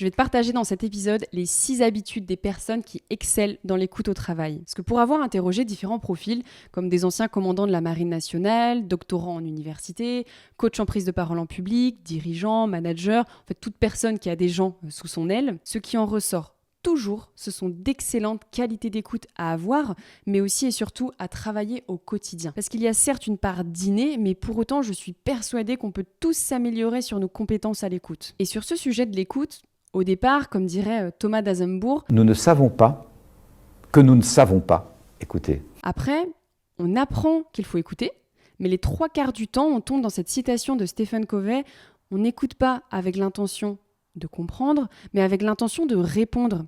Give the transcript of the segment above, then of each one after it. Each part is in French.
Je vais te partager dans cet épisode les 6 habitudes des personnes qui excellent dans l'écoute au travail. Parce que pour avoir interrogé différents profils, comme des anciens commandants de la Marine nationale, doctorants en université, coach en prise de parole en public, dirigeants, managers, en fait toute personne qui a des gens sous son aile, ce qui en ressort toujours, ce sont d'excellentes qualités d'écoute à avoir, mais aussi et surtout à travailler au quotidien. Parce qu'il y a certes une part d'inné, mais pour autant je suis persuadée qu'on peut tous s'améliorer sur nos compétences à l'écoute. Et sur ce sujet de l'écoute, au départ, comme dirait Thomas d'Azembourg, nous ne savons pas que nous ne savons pas écouter. Après, on apprend qu'il faut écouter, mais les 3/4 du temps, on tombe dans cette citation de Stephen Covey, on n'écoute pas avec l'intention de comprendre, mais avec l'intention de répondre.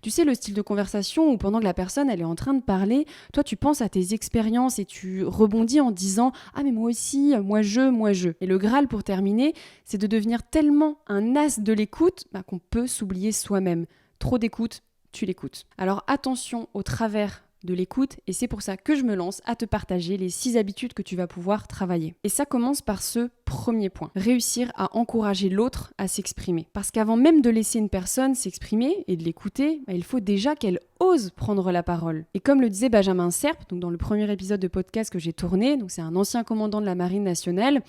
Tu sais, le style de conversation où pendant que la personne elle est en train de parler, toi tu penses à tes expériences et tu rebondis en disant « Ah mais moi aussi, moi je ». Et le Graal pour terminer, c'est de devenir tellement un as de l'écoute qu'on peut s'oublier soi-même. Trop d'écoute, tu l'écoutes. Alors attention au travers de l'écoute et c'est pour ça que je me lance à te partager les 6 habitudes que tu vas pouvoir travailler. Et ça commence par ce premier point, réussir à encourager l'autre à s'exprimer. Parce qu'avant même de laisser une personne s'exprimer et de l'écouter, il faut déjà qu'elle ose prendre la parole. Et comme le disait Benjamin Serpe, donc dans le premier épisode de podcast que j'ai tourné, donc c'est un ancien commandant de la Marine nationale,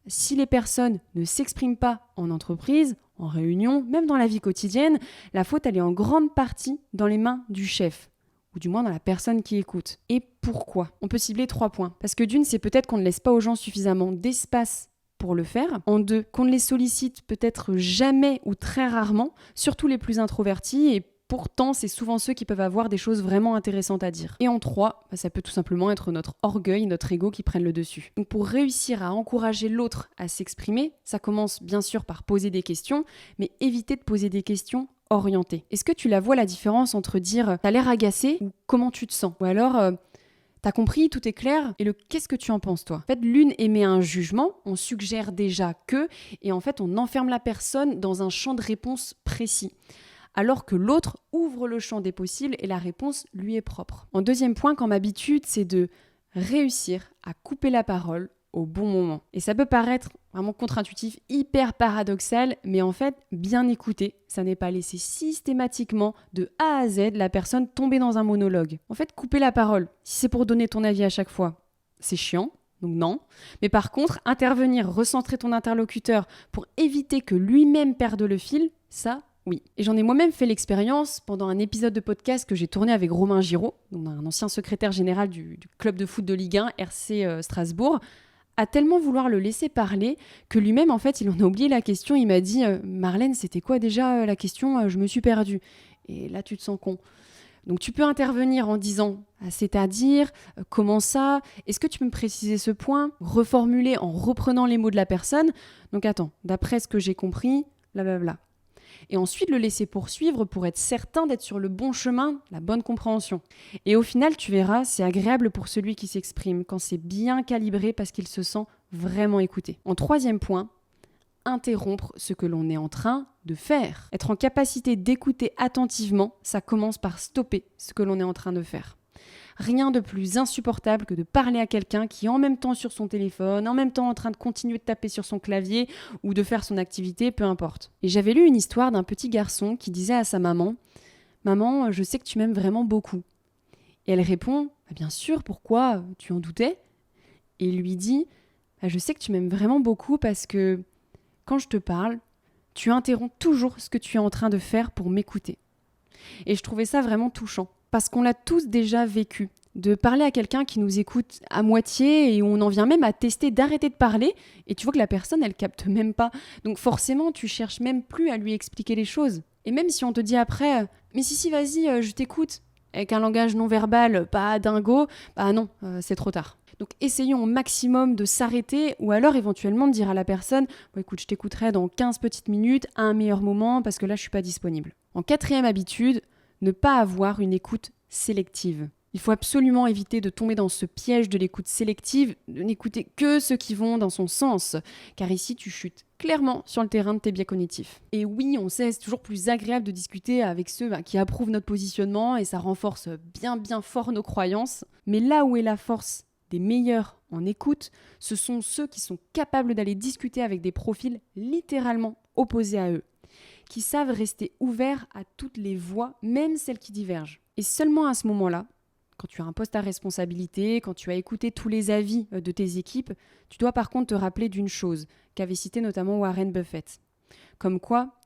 si les personnes ne s'expriment pas en entreprise, en réunion, même dans la vie quotidienne, la faute elle est en grande partie dans les mains du chef. Ou du moins dans la personne qui écoute. Et pourquoi ? On peut cibler 3 points. Parce que d'une, c'est peut-être qu'on ne laisse pas aux gens suffisamment d'espace pour le faire. En 2, qu'on ne les sollicite peut-être jamais ou très rarement, surtout les plus introvertis, et pourtant, c'est souvent ceux qui peuvent avoir des choses vraiment intéressantes à dire. Et en 3, ça peut tout simplement être notre orgueil, notre ego qui prennent le dessus. Donc pour réussir à encourager l'autre à s'exprimer, ça commence bien sûr par poser des questions, mais éviter de poser des questions orienté. Est-ce que tu la vois la différence entre dire « t'as l'air agacé » ou « comment tu te sens » ou alors « t'as compris, tout est clair » et le « qu'est-ce que tu en penses toi » En fait, l'une émet un jugement, on suggère déjà que, et en fait, on enferme la personne dans un champ de réponse précis. Alors que l'autre ouvre le champ des possibles et la réponse lui est propre. En deuxième point, comme habitude, c'est de réussir à couper la parole au bon moment. Et ça peut paraître vraiment contre-intuitif, hyper paradoxal, mais en fait, bien écouter, ça n'est pas laisser systématiquement de A à Z la personne tomber dans un monologue. En fait, couper la parole, si c'est pour donner ton avis à chaque fois, c'est chiant, donc non. Mais par contre, intervenir, recentrer ton interlocuteur pour éviter que lui-même perde le fil, ça, oui. Et j'en ai moi-même fait l'expérience pendant un épisode de podcast que j'ai tourné avec Romain Giraud, donc un ancien secrétaire général du club de foot de Ligue 1, RC Strasbourg, à tellement vouloir le laisser parler que lui-même, en fait, il en a oublié la question. Il m'a dit « Marlène, c'était quoi déjà la question ? Je me suis perdue. » Et là, tu te sens con. Donc, tu peux intervenir en disant « c'est-à-dire, comment ça ? Est-ce que tu peux me préciser ce point ?» Reformuler en reprenant les mots de la personne. Donc, attends, d'après ce que j'ai compris, blablabla. Et ensuite le laisser poursuivre pour être certain d'être sur le bon chemin, la bonne compréhension. Et au final, tu verras, c'est agréable pour celui qui s'exprime quand c'est bien calibré parce qu'il se sent vraiment écouté. En 3e point, interrompre ce que l'on est en train de faire. Être en capacité d'écouter attentivement, ça commence par stopper ce que l'on est en train de faire. Rien de plus insupportable que de parler à quelqu'un qui est en même temps sur son téléphone, en même temps en train de continuer de taper sur son clavier ou de faire son activité, peu importe. Et j'avais lu une histoire d'un petit garçon qui disait à sa maman « Maman, je sais que tu m'aimes vraiment beaucoup. » Et elle répond « Bien sûr, pourquoi ? Tu en doutais ?» Et il lui dit « Je sais que tu m'aimes vraiment beaucoup parce que quand je te parle, tu interromps toujours ce que tu es en train de faire pour m'écouter. » Et je trouvais ça vraiment touchant. Parce qu'on l'a tous déjà vécu, de parler à quelqu'un qui nous écoute à moitié et où on en vient même à tester d'arrêter de parler et tu vois que la personne, elle capte même pas. Donc forcément, tu cherches même plus à lui expliquer les choses. Et même si on te dit après « Mais si, vas-y, je t'écoute », avec un langage non verbal pas dingo, non, c'est trop tard. Donc essayons au maximum de s'arrêter ou alors éventuellement de dire à la personne « Écoute, je t'écouterai dans 15 petites minutes à un meilleur moment parce que là, je suis pas disponible. » En 4e habitude, ne pas avoir une écoute sélective. Il faut absolument éviter de tomber dans ce piège de l'écoute sélective, de n'écouter que ceux qui vont dans son sens, car ici tu chutes clairement sur le terrain de tes biais cognitifs. Et oui, on sait, c'est toujours plus agréable de discuter avec ceux qui approuvent notre positionnement et ça renforce bien fort nos croyances. Mais là où est la force des meilleurs en écoute, ce sont ceux qui sont capables d'aller discuter avec des profils littéralement opposés à eux, qui savent rester ouverts à toutes les voix, même celles qui divergent. Et seulement à ce moment-là, quand tu as un poste à responsabilité, quand tu as écouté tous les avis de tes équipes, tu dois par contre te rappeler d'une chose qu'avait cité notamment Warren Buffett. Comme quoi,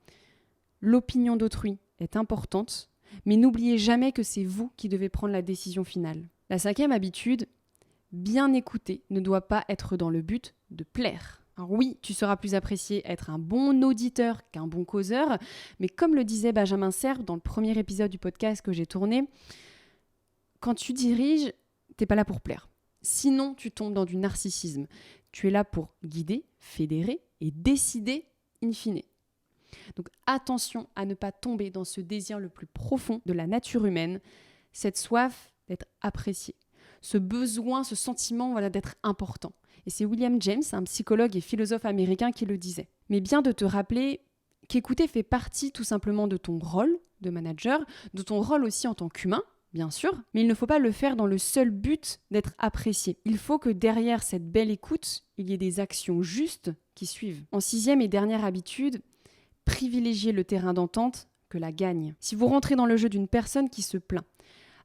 l'opinion d'autrui est importante, mais n'oubliez jamais que c'est vous qui devez prendre la décision finale. La 5e habitude, bien écouter ne doit pas être dans le but de plaire. Alors oui, tu seras plus apprécié être un bon auditeur qu'un bon causeur, mais comme le disait Benjamin Serre dans le premier épisode du podcast que j'ai tourné, quand tu diriges, t'es pas là pour plaire. Sinon, tu tombes dans du narcissisme. Tu es là pour guider, fédérer et décider in fine. Donc attention à ne pas tomber dans ce désir le plus profond de la nature humaine, cette soif d'être apprécié, ce besoin, ce sentiment d'être important. Et c'est William James, un psychologue et philosophe américain qui le disait. Mais bien de te rappeler qu'écouter fait partie tout simplement de ton rôle de manager, de ton rôle aussi en tant qu'humain, bien sûr, mais il ne faut pas le faire dans le seul but d'être apprécié. Il faut que derrière cette belle écoute, il y ait des actions justes qui suivent. En 6e et dernière habitude, privilégiez le terrain d'entente que la gagne. Si vous rentrez dans le jeu d'une personne qui se plaint,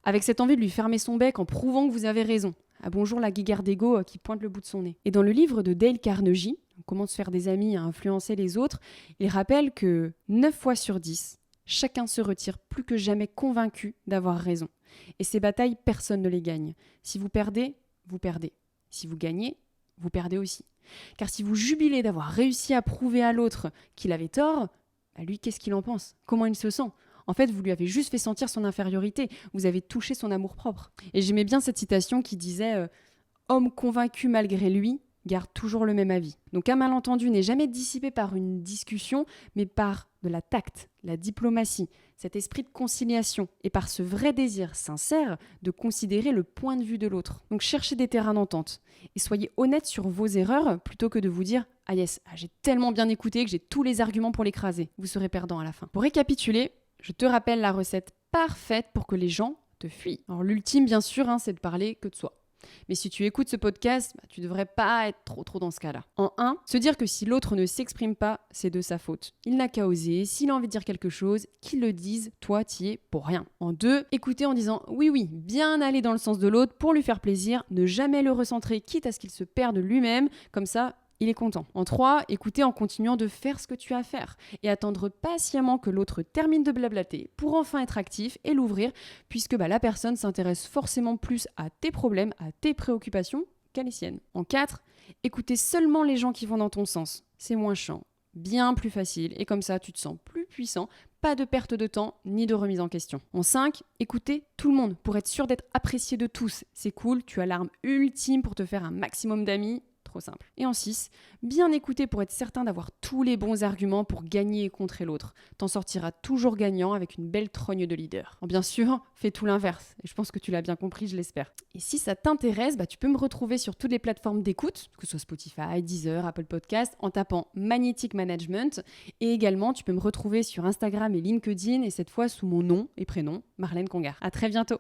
avec cette envie de lui fermer son bec en prouvant que vous avez raison, ah bonjour la guéguerre d'ego qui pointe le bout de son nez. Et dans le livre de Dale Carnegie, Comment se faire des amis à influencer les autres, il rappelle que 9 fois sur 10, chacun se retire plus que jamais convaincu d'avoir raison. Et ces batailles, personne ne les gagne. Si vous perdez, vous perdez. Si vous gagnez, vous perdez aussi. Car si vous jubilez d'avoir réussi à prouver à l'autre qu'il avait tort, lui, qu'est-ce qu'il en pense ? Comment il se sent ? En fait, vous lui avez juste fait sentir son infériorité. Vous avez touché son amour-propre. Et j'aimais bien cette citation qui disait « Homme convaincu malgré lui, garde toujours le même avis. » Donc un malentendu n'est jamais dissipé par une discussion, mais par de la tact, la diplomatie, cet esprit de conciliation, et par ce vrai désir sincère de considérer le point de vue de l'autre. Donc cherchez des terrains d'entente, et soyez honnête sur vos erreurs, plutôt que de vous dire « Ah yes, j'ai tellement bien écouté que j'ai tous les arguments pour l'écraser. » Vous serez perdant à la fin. Pour récapituler, je te rappelle la recette parfaite pour que les gens te fuient. Alors l'ultime, bien sûr, c'est de parler que de soi. Mais si tu écoutes ce podcast, tu devrais pas être trop dans ce cas-là. En 1, se dire que si l'autre ne s'exprime pas, c'est de sa faute. Il n'a qu'à oser, s'il a envie de dire quelque chose, qu'il le dise, toi t'y es pour rien. En 2, écouter en disant oui, bien aller dans le sens de l'autre pour lui faire plaisir, ne jamais le recentrer, quitte à ce qu'il se perde lui-même, comme ça, il est content. En 3, écouter en continuant de faire ce que tu as à faire et attendre patiemment que l'autre termine de blablater pour enfin être actif et l'ouvrir, puisque la personne s'intéresse forcément plus à tes problèmes, à tes préoccupations qu'à les siennes. En 4, écouter seulement les gens qui vont dans ton sens. C'est moins chiant, bien plus facile, et comme ça tu te sens plus puissant, pas de perte de temps ni de remise en question. En 5, écouter tout le monde pour être sûr d'être apprécié de tous. C'est cool, tu as l'arme ultime pour te faire un maximum d'amis. Trop simple. Et en 6, bien écouter pour être certain d'avoir tous les bons arguments pour gagner et contrer l'autre. T'en sortiras toujours gagnant avec une belle trogne de leader. Bien sûr, fais tout l'inverse. Et je pense que tu l'as bien compris, je l'espère. Et si ça t'intéresse, tu peux me retrouver sur toutes les plateformes d'écoute, que ce soit Spotify, Deezer, Apple Podcast, en tapant Magnetic Management. Et également, tu peux me retrouver sur Instagram et LinkedIn, et cette fois sous mon nom et prénom, Marlène Congar. À très bientôt.